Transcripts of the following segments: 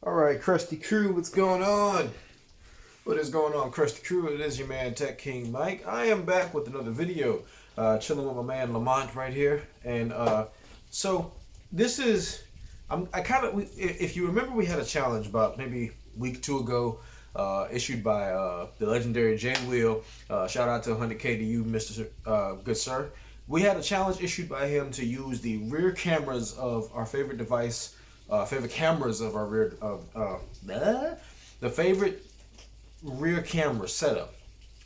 All right, Krusty Crew, what's going on? What is going on, Krusty Crew? It is your man, Tech King Mike. I am back with another video, chilling with my man Lamont right here. And so this is, if you remember, we had a challenge about maybe a week or two ago, issued by the legendary Jane Wheel. Shout out to 100K to you, Mr. Good Sir. We had a challenge issued by him to use the rear cameras of our favorite device. Favorite cameras of our rear the favorite rear camera setup,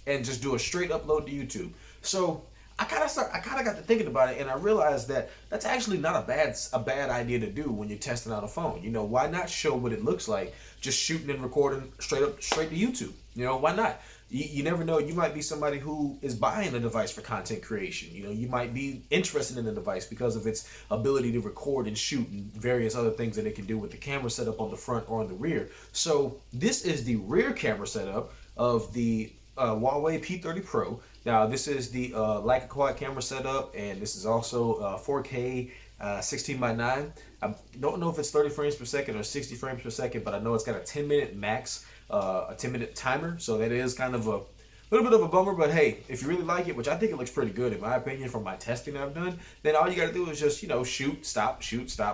and just do a straight upload to YouTube. So I kind of got to thinking about it, and I realized that that's actually not a bad idea to do when you're testing out a phone. You know, why not show what it looks like, just shooting and recording straight to YouTube? You know, why not? You never know. You might be somebody who is buying a device for content creation. You know, you might be interested in the device because of its ability to record and shoot and various other things that it can do with the camera setup on the front or on the rear. So this is the rear camera setup of the Huawei P30 Pro. Now this is the Leica quad camera setup, and this is also 4K 16:9. I don't know if it's 30 frames per second or 60 frames per second, but I know it's got a 10-minute max, a 10-minute timer. So that is kind of a little bit of a bummer, but hey, if you really like it, which I think it looks pretty good in my opinion from my testing I've done, then all you gotta do is just, you know, shoot, stop,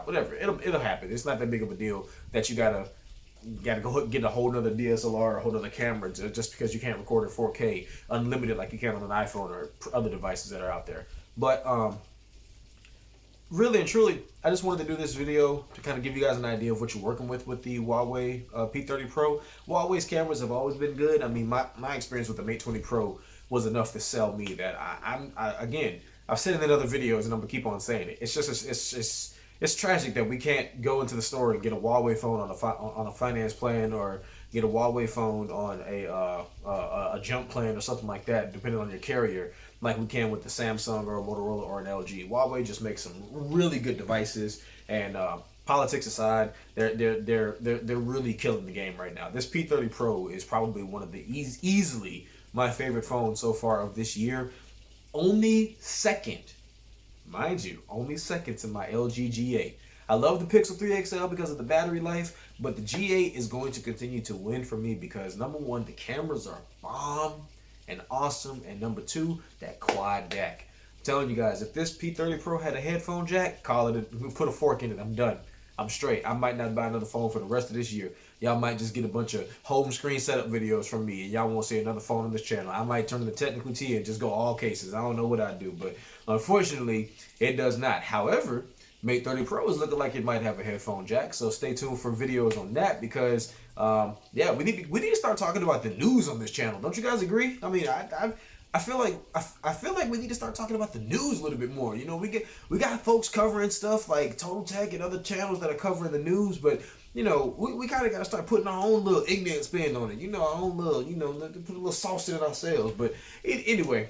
whatever. It'll happen. It's not that big of a deal that you gotta go get a whole nother DSLR or a whole nother camera just because you can't record in 4K unlimited like you can on an iPhone or other devices that are out there. But really and truly, I just wanted to do this video to kind of give you guys an idea of what you're working with the Huawei P30 Pro. Huawei's cameras have always been good. I mean, my experience with the Mate 20 Pro was enough to sell me that again, I've said it in other videos and I'm gonna keep on saying it. It's just it's tragic that we can't go into the store and get a Huawei phone on a finance plan, or get a Huawei phone on a jump plan or something like that, depending on your carrier, like we can with the Samsung or a Motorola or an LG. Huawei just makes some really good devices, and politics aside, they're really killing the game right now. This P30 Pro is probably one of the easily my favorite phones so far of this year. Only second, mind you, only second to my LG G8. I love the Pixel 3 XL because of the battery life, but the G8 is going to continue to win for me because number one, the cameras are bomb and awesome, and number two, that quad DAC. I'm telling you guys, if this P30 Pro had a headphone jack, call it, put a fork in it, I'm done. I'm straight. I might not buy another phone for the rest of this year. Y'all might just get a bunch of home screen setup videos from me, and y'all won't see another phone on this channel. I might turn the Technical T and just go all cases. I don't know what I'd do, but unfortunately, it does not. However, Mate 30 Pro is looking like it might have a headphone jack, so stay tuned for videos on that because, yeah, we need to start talking about the news on this channel. Don't you guys agree? I mean, I feel like we need to start talking about the news a little bit more. You know, we got folks covering stuff like Total Tech and other channels that are covering the news, but you know, we kind of got to start putting our own little ignorant spin on it. You know, our own little, you know, put a little sauce in it ourselves. But anyway,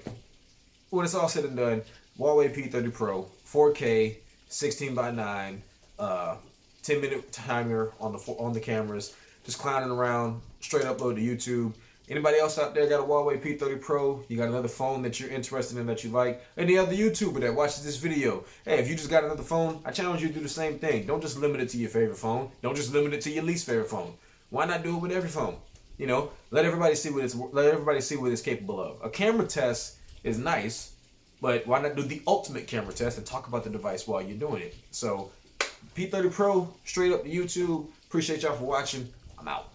when it's all said and done, Huawei P30 Pro, 4K, 16:9, 10-minute timer on the cameras, just clowning around, straight upload to YouTube. Anybody else out there got a Huawei P30 Pro? You got another phone that you're interested in, that you like? Any other YouTuber that watches this video? Hey, if you just got another phone, I challenge you to do the same thing. Don't just limit it to your favorite phone. Don't just limit it to your least favorite phone. Why not do it with every phone? You know, let everybody see what it's capable of. A camera test is nice, but why not do the ultimate camera test and talk about the device while you're doing it? So, P30 Pro, straight up to YouTube. Appreciate y'all for watching. I'm out.